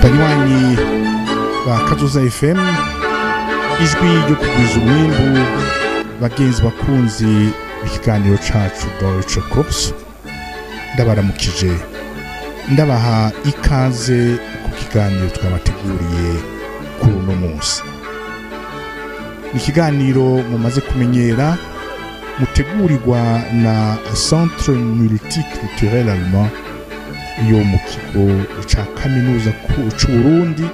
banywanyi ba Kazoza FM ijwi ryo kugwiza umwimbu bagenzi bakunzi ikiganiro cacu tugezeko ndabaramukije ndabaha ikaze ku kiganiro twabateguriye kuri uno munsi. Ikiganiro mumaze kumenyera mutegurirwa na Centre Multiculturel Allemand yo mu kigo ca kaminuza c'u Burundi,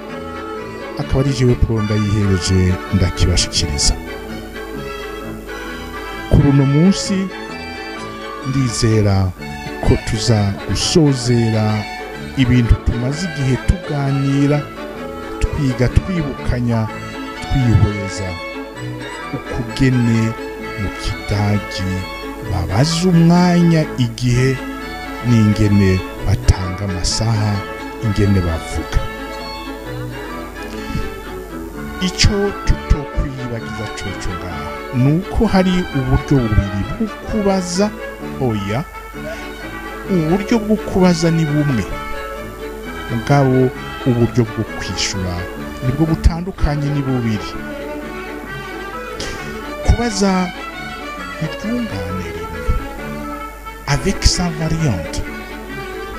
akaba ari jewe Paul ndayihereje ndakibashikiriza. Kuri uno munsi ndizera ko tuza gusozera ibintu tumaze igihe tuganira, twiga, twibukanya, twihweza ukugene mu kidagi babaza umwanya, igihe n'ingene batanga amasaha, ingene bavuga. Ico tutokwibagiza coco ngaho nuko hari uburyo bubiri bwo kubaza. Oya, uburyo bwo kubaza ni bumwe, mugabo uburyo bwo kwishura nibwo butandukanye, ni bubiri. Kubaza ibyungane rimwe avec sa variante.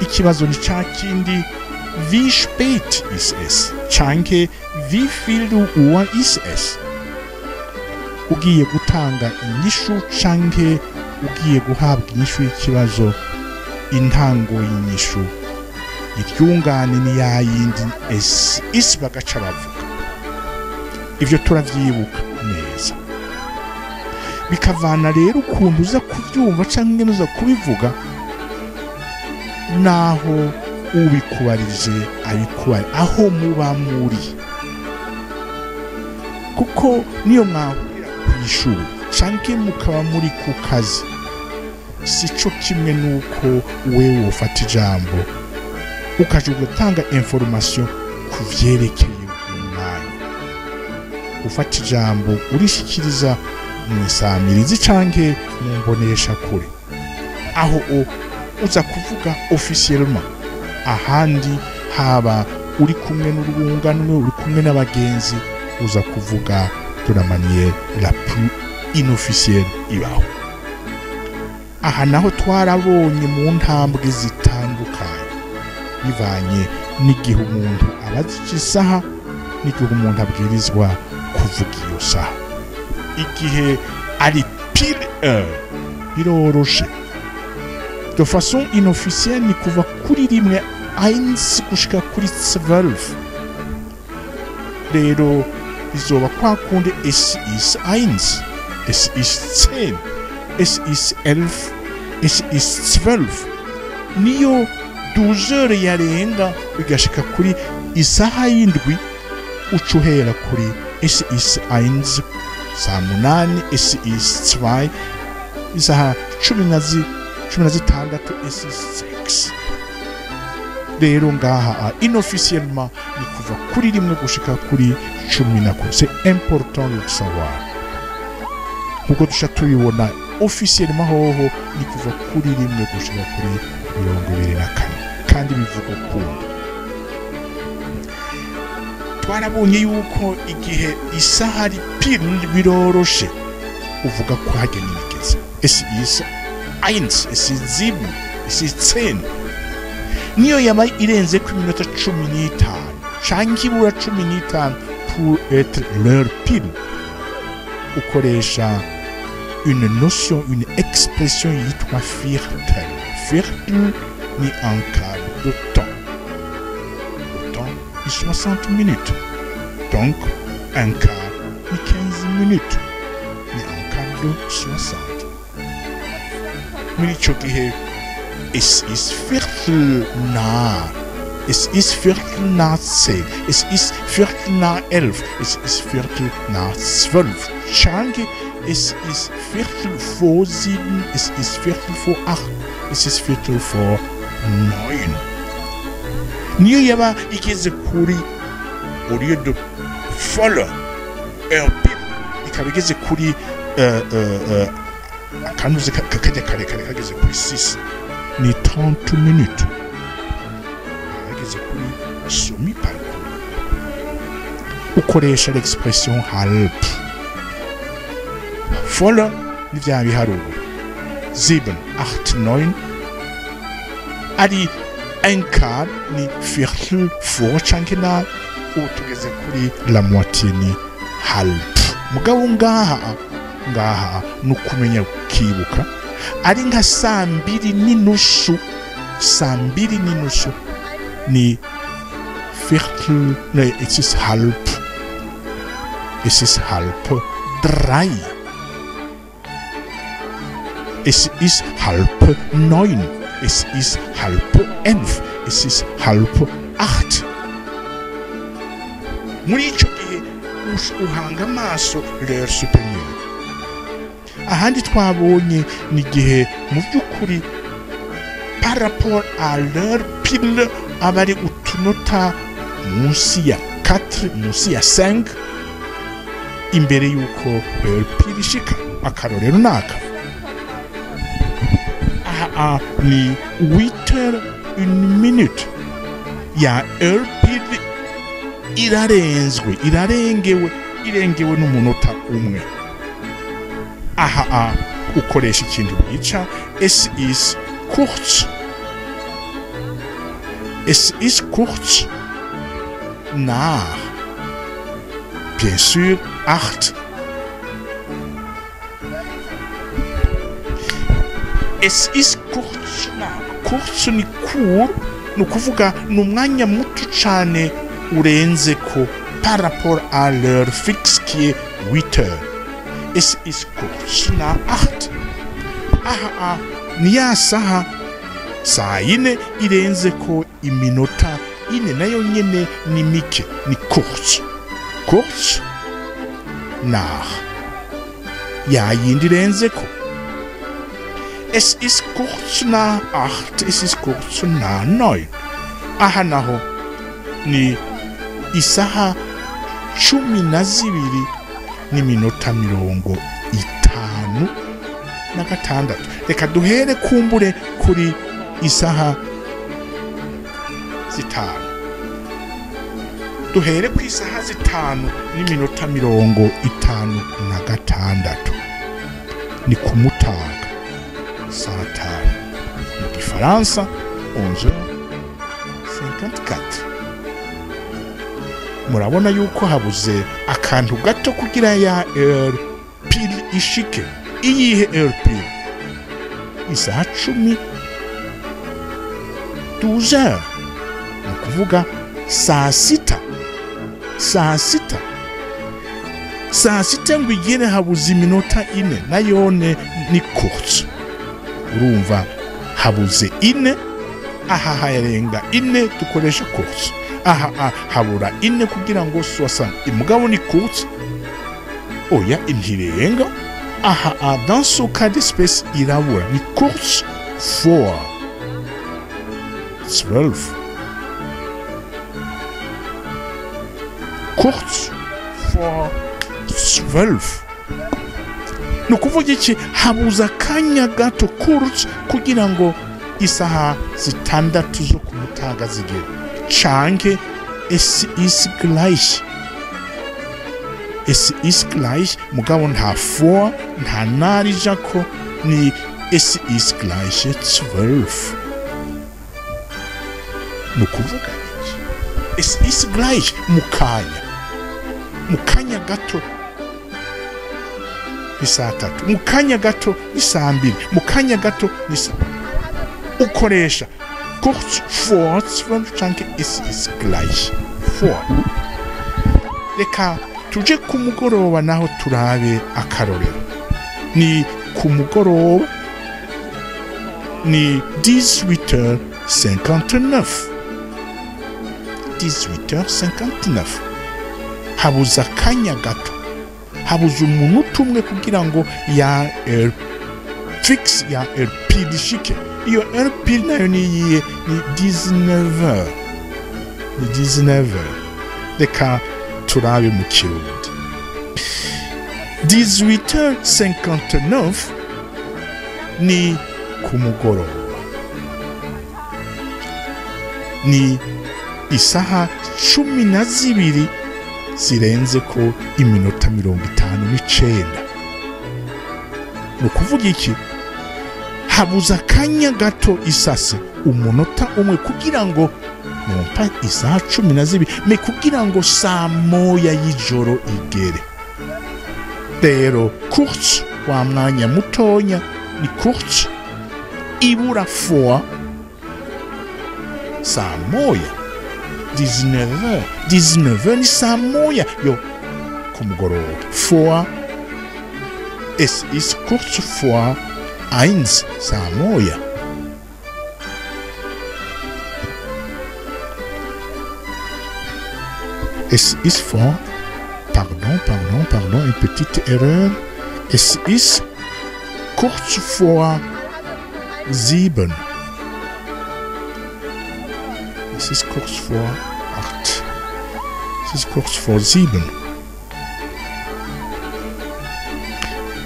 Ikibazo ni ca kindi wie spät ist es canke wie viel Uhr ist es. Ugiye gutanga inyishu canke ugiye guhabwa inyishu y'ikibazo, intango y'inyishu iryungane ni yayindi isi bagaca bavuga. Ivyo turavyibuka neza, bikavana rero ukuntu uza kubyumva canke ingene uza kubivuga naho ubikubarije abikubari aho muba muri, kuko niyo mwahurira kwishura canke mukaba muri ku kazi, sico kimwe nuko wewe ufata ijambo ukaje gutanga information kuvyerekeye umwanya. Ufata ijambo urishikiriza mwisamirizi canke mu mbonesha kure, aho uza kuvuga officiellement, ahandi haba uri kumwe n'urunganwe, uri kumwe n'abagenzi, uza kuvuga de la manière la plus inofficielle ibaho. Aha naho twarabonye mu ntambwe zitandukanye bivanye n'igihe umuntu abaza isaha, n'igihe umuntu abwirizwa kuvuga iyo saha. Igihe ari pile biroroshe, de façon inofficielle ni kuva kuri rimwe 1 gushika kuri 12. Rero bizoba kwa kundi es ist 1, es ist 10, es ist 11, es ist 12. Niyo 12 yarenga bigashika kuri isaha y'indwi, ucuhera kuri es ist 1 saa munani, es ist 2 isaha 16, es ist 6. Rero ngaha inofficiellement ni kuva kuri rimwe gushika kuri 10. C'est important de savoir. Kuko dusha tubibona officiellement hoho ni kuva kuri rimwe gushika kuri 24 kandi bivuga kundi. Twarabonye yuko igihe isaha ari pile biroroshe uvuga ko hagena imigezi. Es ist 1, es ist 7, es ist 10. Niyo yaba irenze ku minota 15 canke ibura 15 pour être l'heure pile, ukoresha une notion, une expression yitwa viertel. Viertel ni un quart de temps. Le temps est 60 minutes. Donc un quart ni 15 minutes. Ni un quart de 60. Muri ico gihe es ist Viertel nach. Es ist Viertel nach 10. Es ist Viertel nach 11. Es ist Viertel nach 12. Change, es ist Viertel vor 7. Es ist Viertel vor 8. Es ist Viertel vor 9. Niyo yaba igeze kuri au lieu de folle heure pile, ikaba igeze kuri akanuze kajya kare kageze kuri 6. Ni 30 minutes. tugeze kuri semi parcours. Ukoresha l'expression halb. Voller ni vya biharuro 7, 8, 9. Ari un quart ni viertel vor canke na tugeze kuri la moitié ni halb. Mugabo ngaha nukumenya kibuka ari nka saa mbiri n'inusu ni viertel, nee, es ist halb 3. Es ist halb 9. Es ist halb 11. Es ist halb 8. Muri ico gihe uhanga amaso l'heure supérieure. Ahandi twabonye ni gihe mu by'ukuri par rapport à l'heure pile abari utunota munsi ya 4, munsi ya 5 imbere yuko l'heure pile ishika. Akarorero naka ni 8h 1 minute ya heure pile irengewe n'umunota umwe. Ukoresha ikintu bica es ist kurz. Es ist kurz nach, bien sûr, 8. Es ist kurz nach. Kurz ni court, ni ukuvuga ni umwanya muto cyane urenze ko par rapport à l'heure fixe qui est 8 heures. Es ist kurz nach 8. Ni ya saha saa yine irenze ko iminota ine nayo nyene ni mike, ni kurz. Kurz nach ya yindi irenze ko. Es ist kurz nach 8, es ist kurz nach 9. Naho ni isaha 12 n'iminota 56. Reka duhere kumbure kuri isaha 5. Duhere ku isaha 5 n'iminota 56. Ni kumutaga saa 5 mu Gifaransa 11h54. Murabona yuko habuze akantu gato kugira ya heure pile ishike. Iyihe heure pile? Isaha 10 12h. Ni kuvuga saa 6. Saa 6 ngo igere habuze iminota 4 nayone ni kurz. Urumva habuze 4. Hayarenga 4 dukoresha kurz. Habura 4 kugira ngo 60. Imugabo ni kurz. Oya intirenga. Dans ce cas d'espèce irabura ni kurz vor 12. Kurz vor 12. Ni ukuvuga iki? Habuza akanya gato kurz kugira ngo isaha 6 zo kumutaga zigere. Canke es ist gleich. Es ist gleich, mugabo nta vor, nta narijako, ni es ist gleich 12. Ni ukuvuga iki? Es ist gleich mukanya gato ni saa 3, mukanya gato ni saa 2, mukanya gato ni saa. Ukoresha kurz vor 12 canke es ist gleich vor. Reka tuje ku mugoroba naho turabe akarorero. Ni ku mugoroba ni 18h59. 18h59. Habuza akanya gato. Habuza umunota umwe kugira ngo ya heure fixe ya heure pile ishike. Iyo heure pile nayo ni 19h. Ni 19h. Reka turabe mu Kirundi. 18h59 ni ku mugoroba. Ni isaha 12 zirenze ko iminota 59. Nukuvuga iki? Habuza akanya gato isase umunota umwe kugira ngo nompa isaha 12 me kugira ngo saa moya y'ijoro igere. Rero kurz wa mwanya mutonya ni kurz ibura fois saa moya 19 ni saa moya yo ku mugoroba. Fois es ist kurz vor 1 saa moya. Es ist vor, pardon, une petite erreur. Es ist kurz vor 7. Es ist kurz vor 8. Es ist kurz vor 7.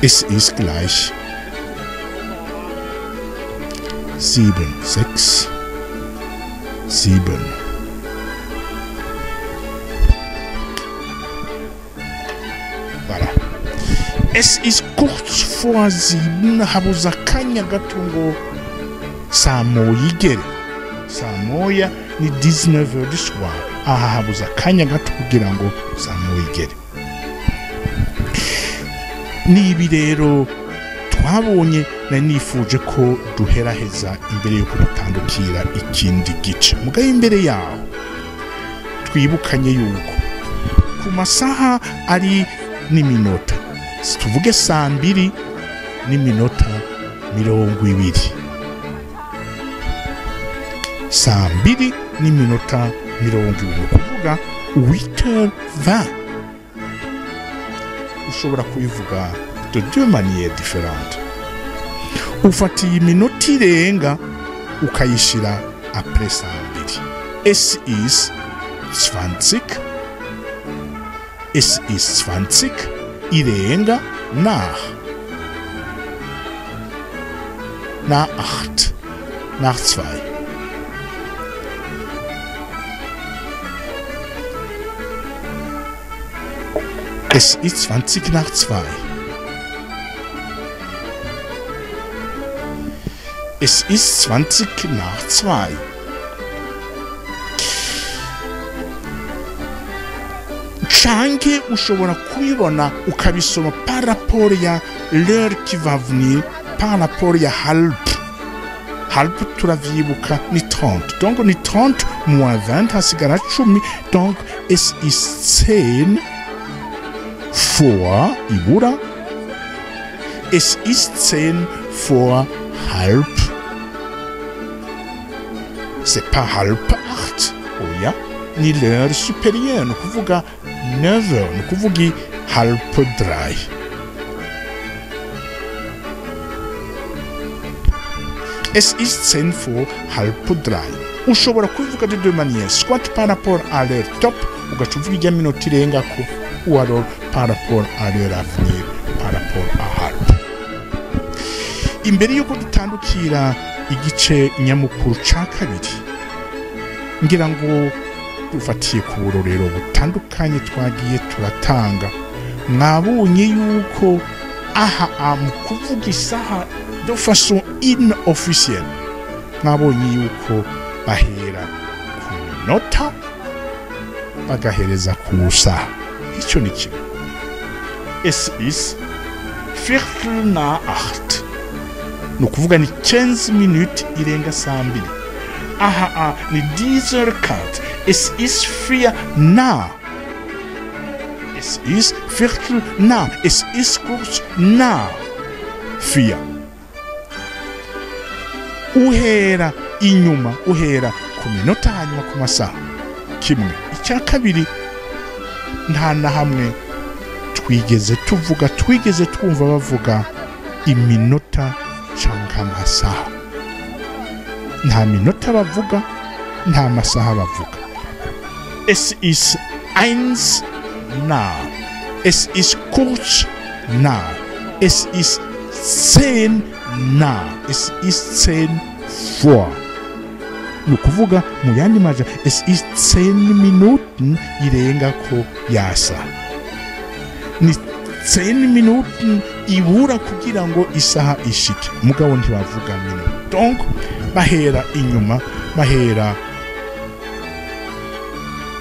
Es ist gleich 7, 6, 7. Voilà. Es ist kurz vor 7, habuza akanya gato ngo saa moya igere. Saa moya ni 19h du soir. Aha habuza akanya gato kugira ngo saa moya igere. Nibi rero twabonye na nifuje ko duheraheza imbere yo gutandukira ikindi gice. Mugaye imbere yaho twibukanye yuko ku masaha ari n'iminota, tuvuge saa 2 n'iminota 20, saa 2 n'iminota 20, kuvuga 8h20. Ushobora kubivuga de deux manières différentes. Ufatiye iminota irenga ukayishira après saa 2. Es ist 20. Es ist 20 irenga nach 8, nach 2. Es ist 20 nach 2. Es ist 20 nach 2. Canke ushobora kubibona ukabisoma par rapport ya l'heure qui va venir, par rapport ya halb. Halb turavyibuka ni 30. Donc ni 30 moins 20 hasigara 10. Donc es ist 10 vor ibura. Es ist 10 vor halb. C'est pas halb 8. Oya, ni l'heure supérieure, no kuvuga 9h, no kuvugi halb 3. Es ist 10 vor halb 3. Ushobora kuvuga de deux manières, soit par rapport à l'heure top, ugacuvuga ijya minota irengako, ou alors par rapport à l'heure à venir, par rapport à halb. Imbere yuko dutandukira igice nyamukuru ca kabiri, ngira ngo dufatiye ku burorero butandukanye twagiye turatanga, mwabonye yuko aha mu kuvuga isaha de façon inofficielle, mwabonye yuko bahera ku minota bagahereza ku saha. Icyo ni kimwe. Es ist Viertel nach 8. No kuvuga ni 15 minutes irenga saa 2. Aha ni 10h04. Es ist 4 nach. Es ist Viertel nach. Es ist kurz nach 4. Uhera inyuma, uhera ku minota hanyuma ku masaha. Kimwe. Icya kabiri, nta na hamwe twigeze twumva bavuga iminota canke amasaha. Nta minota bavuga, nta masaha bavuga. Es ist 1 nach. Es ist kurz nach. Es ist 10 nach. Es ist 10 vor. ni ukuvuga mu yandi maja es ist 10 Minuten irenga ko yasa, ni 10 Minuten ibura kugira ngo isaha ishike, mugabo ntibavuga minute. Donc bahera inyuma, bahera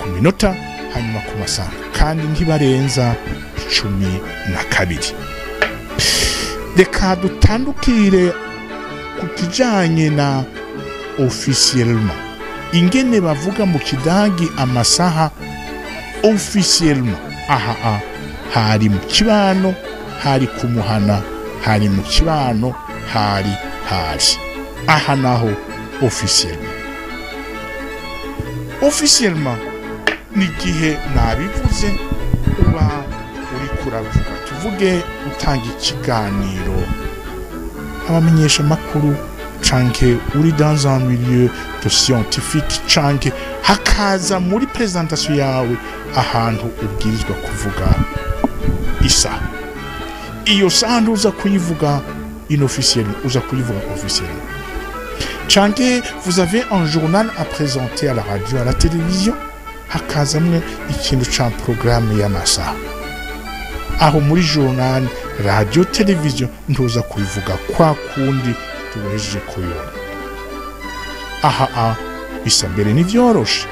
ku minota hanyuma ku masaha, kandi ntibarenza 12. Reka dutandukire ku kijanye na officiellement, ingene bavuga mu kidagi amasaha officiellement. Aha hari mu kibano, hari ku muhana, hari mu kibano, hari aha naho officiellement. Officiellement ni gihe nabivuze uba uri kuravuga, tuvuge utanga ikiganiro, abamenyesha makuru canke uri dans un milieu de scientifique, canke hakaza muri presentation yawe ahantu ubwirizwa kuvuga isaha. Iyo saha ntuza kuyivuga inofficiellement, uza kuyivuga officiellement. Canke vous avez un journal à présenter à la radio, à la télévision, hakazamwe ikintu ca programme y'amasaha. Aho muri journal, radio, television ntuza kuyivuga kwa kundi tuwejeje kuyona. Aha bisa mbere nivyoroshe,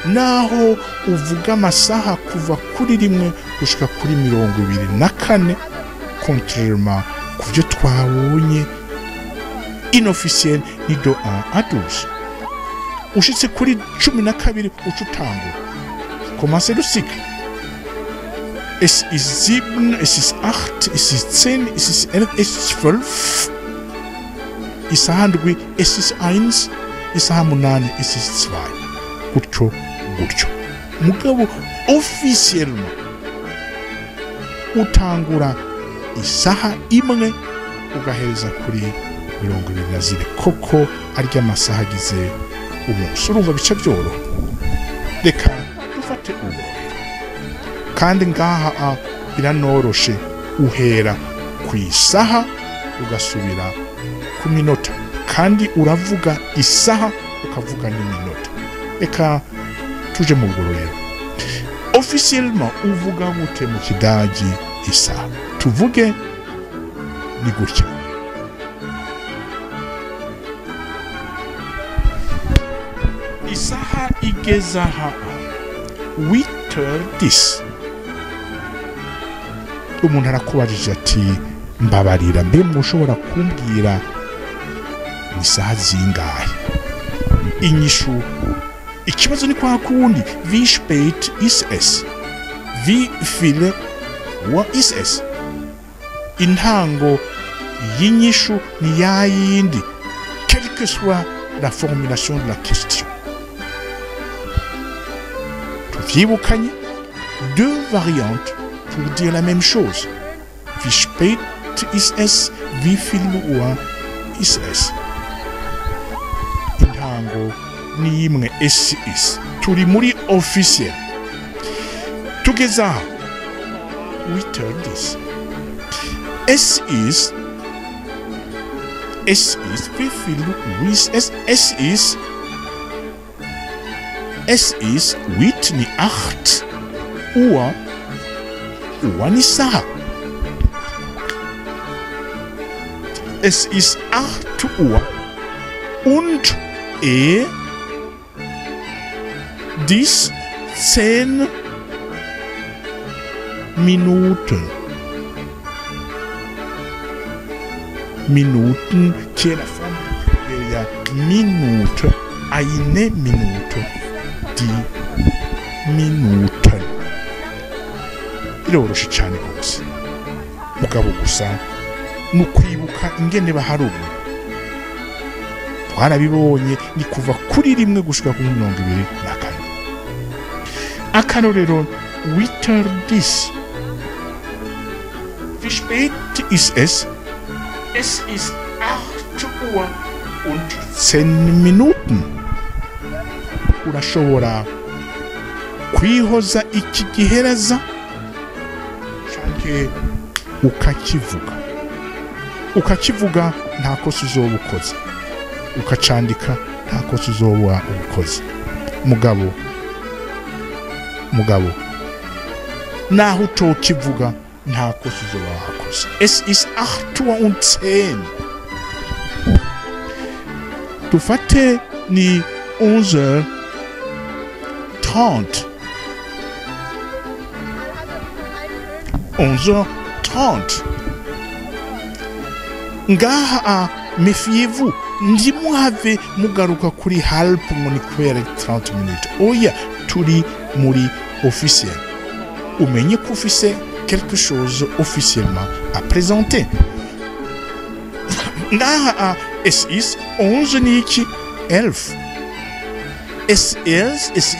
naho uvuga amasaha kuva kuri 1 gushika kuri 24, contrairement kuvyo twabonye inofficiel ni de 1 à 12. Ushitse kuri 12 ucutangura, commencer le cycle. Es ist 7, es ist 8, es ist 10, es ist 11, es ist 12. Isaha ndwi, es ist 1, isaha munani, es ist 2. Gutyo. Mugabo officiellement utangura isaha imwe ugahereza kuri 24 koko arya amasaha agize umunsi. Urumva bica byoroha. Reka dufate urugero, kandi ngaha biranoroshe, uhera ku isaha ugasubira ku minota, kandi uravuga isaha ukavuga n'iminota. Reka tuje mu bugororero. Officiellement uvuga gute mu kidagi isaha? Tuvuge ni gutya: isaha igeza aha 8h10. Umuntu arakubajije ati mbabarira, mbe mushobora kumbwira isaha zingahe? Inyishu, ikibazo ni kwa kundi, wie spät ist es? Wie viele Uhr ist es? Intango y'inyishu ni ya yindi, quelle que soit la formulation de la question. Tuvyibukanye, 2 variantes pour dire la même chose. Wie spät ist es? Wie viele Uhr ist es? Intango ni imwe, es ist. Turi muri officiel. Tugeza 8h10. Es ist wie viel ist es? Es ist 8 ni 8 Uhr ni saha. Es ist 8 Uhr und 10 Minuten. Minuten, qui est la forme der Minute, eine Minute, die Minuten. Biroroshe cyane rwose, mugabo gusa nukwibuka ingene baharugura. Twarabibonye ni kuva kuri 1 gushika kuri 24. Akarorero 8h10. Wie spät ist es? Es ist 8 Uhr und 10 Minuten. Urashobora kwihoza iki gihereza canke ukakivuga nta kosa uzoba ukoze, ukacandika nta kosa uzoba ubukoze. Mugabo naho utokivuga nta kosa uzoba wakoze. Es ist 8:10 Uhr. Dufate ni 11h30. 11h30. Ngaha méfiez-vous, ndimuhave mugaruka kuri halp ngo ni kubera 30 minutes. Oya, turi muri officiel. Umenye ko ufise quelque chose officiellement à présenter. Ngaha es ist 11 niki 11. Es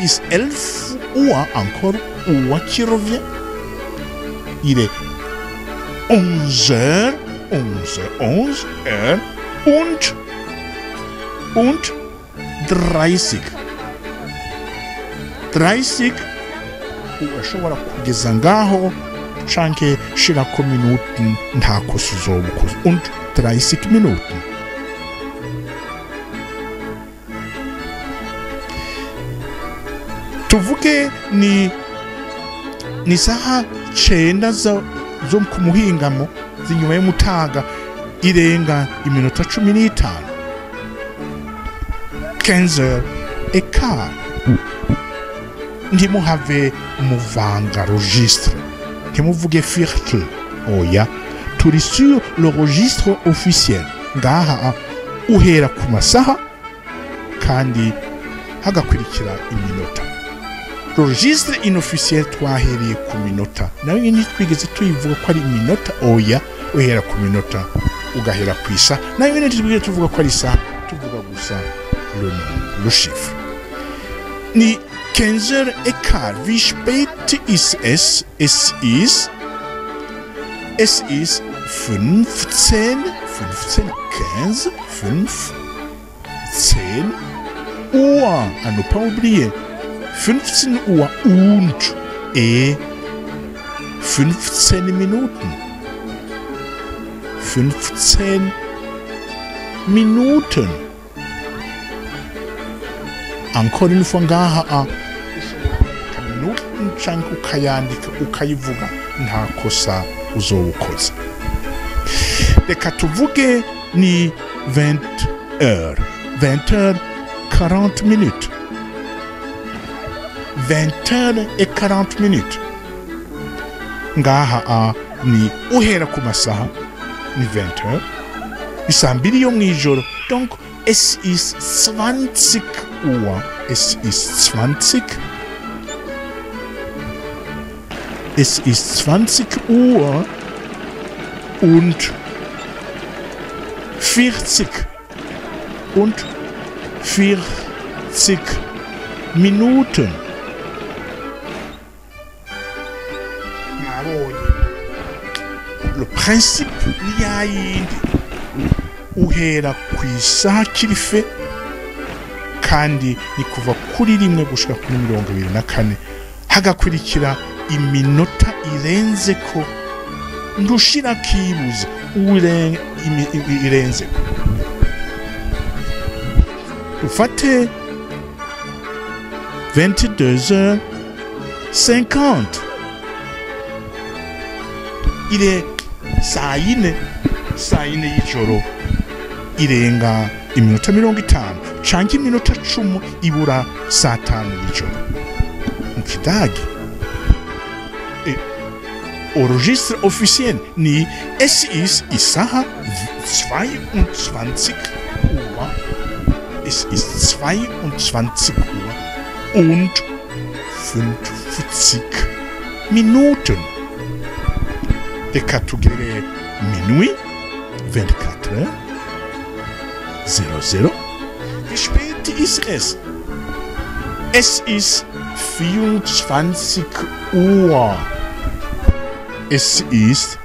ist 11 Uhr encore, Uhr qui revient. Il est 11h und 30. 30 urashobora kugeza ngaho canke shirako minuten nta kosa uzoba ukoze. Und 30 Minuten. Tuvuge ni saha 9 zo ku muhingamo zinyuma y'umutaga irenga iminota 15. 15h15. Ndimuhave muvanga registre. Ntimuvuge viertel. Oya, turi sur le registre officiel. Ngaha uhera ku masaha kandi hagakurikira iminota. Registre inofficiel twahereye ku minota. Nawe nyine twigeze tuyivuga ko ari iminota. Oya, uhera ku minota ugahera ku isaha. Nawe nyine twigeze tuvuga ko ari isaha. Tuvuga gusa le nombre, le chiffre. Ni 15h15. Wie spät ist es? Es ist 15, 15, 15 Uhr. À ne pas oublier. 15 Uhr und 15 Minuten. 15 Minuten. Encore une fois ngaha minuten canke ukayandika ukayivuga nta kosa uzobukoze. Reka tuvuge ni 20h. 20h 40 minutes. 20h40 minutes. Ngaha ni uhera ku masaha ni 20h. Isambiri yo mwijoro. Donc es ist 20 Uhr. Es ist 20. Es ist 20 Uhr und 40 Minuten. Le principe ni yayindi. Uhera ku isaha kirife kandi ni kuva kuri rimwe gushika kuri 24 hagakurikira iminota irenze ko ndushira kibuza irenze. Ufate 22h50. Ile saa yine y'ijoro irenga iminota 50 canke iminota 10 ibura saa 5 y'ijoro. Mu kidagi au registre officiel ni es ist isaha 22 Uhr. Es ist 22 Uhr und 50 Minuten. Reka tugere minuit 24h 00. Wie spät ist es? Es ist 24 Uhr. Es ist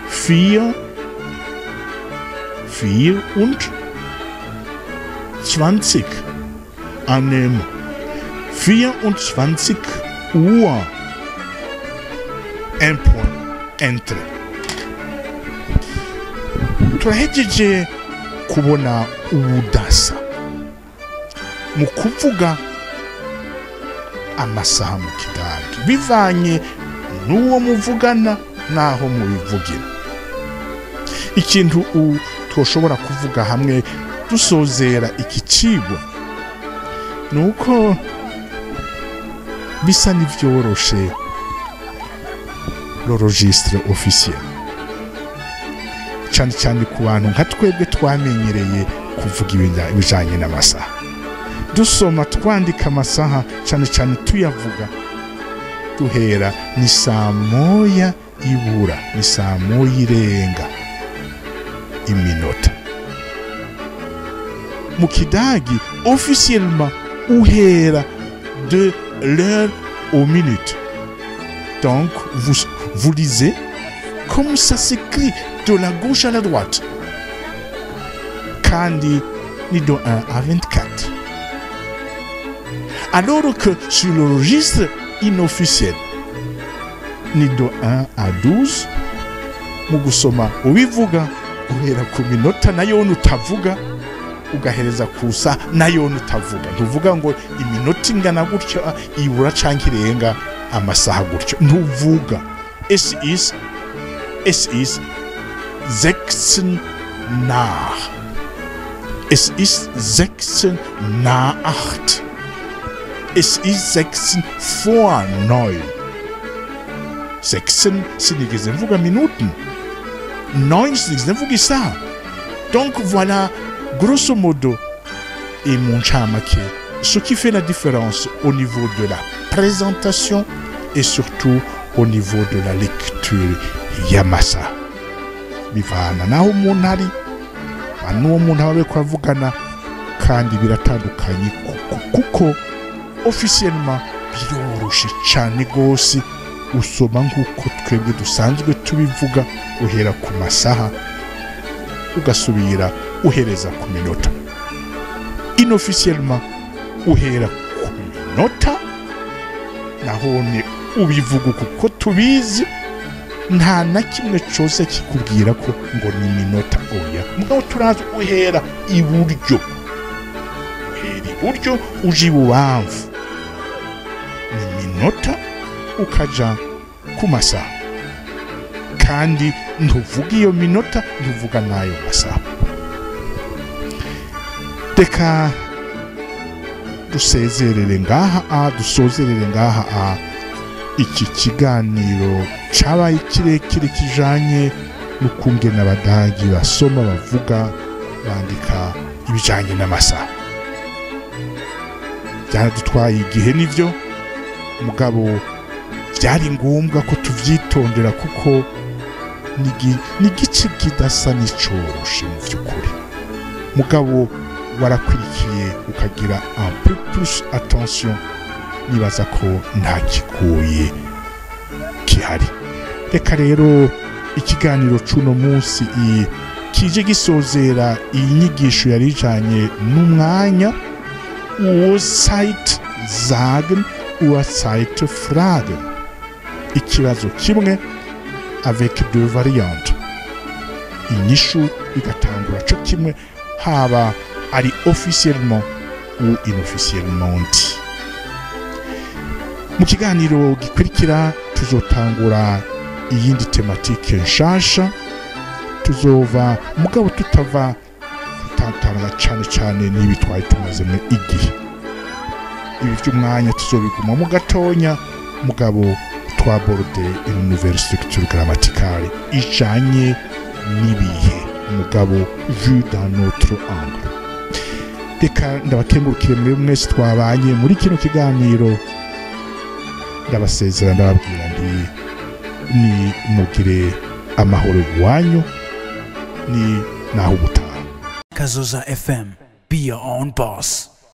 24 annehmen. 24 Uhr. Un point. Entre. Turahejeje kubona ubudasa mu kuvuga amasaha mu kidagi bivanye n'uwo muvugana naho mubivugira. Ikintu twoshobora kuvuga hamwe dusozera iki cigwa nuko bisa n'ivyoroshe le registre officiel, cyane cyane ku bantu nka twebwe twamenyereye kuvuga ibijanye n'amasaha, dusoma twandika amasaha cyane cyane tuyavuga duhera ni saa moya ibura, ni saa moya irenga iminota. Mu kidagi officiellement uhera de l'heure aux minutes. Donc vous lisez comme ça s'écrit de la gauche à la droite. Kandi ni de 1 à 24. Alors que sur le registre inofficiel ni de 1 à 12. Mu gusoma ubivuga uhera ku minota nayo nutavuga ugahereza kusa nayo nutavuga. Ntuvuga ngo iminota ingana gutyo ibura canke irenga amasaha gutyo, ntuvuga. Es ist 16 nach. Es ist 16 nach 8. Es ist 16 vor 9. 16 sinigeze mvuga minuten. 9 sinigeze mvuga isaha. Donc voilà grosso modo et mon nchamake ce qui fait la différence au niveau de la présentation et surtout au niveau de la lecture y'amasaha. Bivana naho umuntu ari, n'uwo muntu aba ariko avugana, kandi biratandukanye kuko officiellement biroroshe cyane gose usoma nk'uko twebwe dusanzwe tubivuga uhera ku masaha ugasubira uhereza ku minota. Inofficiellement uhera ku minota nahone ubivuga kuko tubizi, nta na kimwe cyose kikubwira ko ngo ni minota oya. Mugabo turazi uhera iburyo, uje ibubamfu ni minota ukaja ku masaha, kandi ntuvuga iyo minota, ntuvuga nayo masaha. Reka dusozerere ngaha iki kiganiro cabaye kirekire kijanye n'ukungena abadagi basoma, bavuga, bandika ibijanye n'amasaha. Byaradutwaye igihe nivyo, mugabo byari ngombwa ko tuvyitondera kuko n'igice kidasa n'icoroshe mu vy'ukuri. Mugabo warakurikiye ukagira un peu plus attention, nibaza ko nta kigoye kihari. Reka rero ikiganiro c'uno munsi kije gisozera iyi nyigisho yari ijanye n'umwanya, uwo Zeit sagen, uwo Zeit fragen. Ikibazo kimwe avec deux variantes. Inyishu igatangura co kimwe, haba ari officiellement ou inofficiellement. Mu kiganiro gikurikira tuzotangura iyindi tematike nshasha, tuzova mugabo tutava tutantara cyane n'ibi twari tumazemo igihe. Ibi by'umwanya tuzobiguma mu gatonya, mugabo twaborde une nouvelle structure grammaticale ijanye n'ibihe, mugabo vu dans notre angle. Reka ndabakengurukire muri mwese twabanye muri kino kiganiro, ndabasezera ndababwira ni mugire amahoro iwanyu, ni naho ubutaha. Kazoza FM, be your own boss.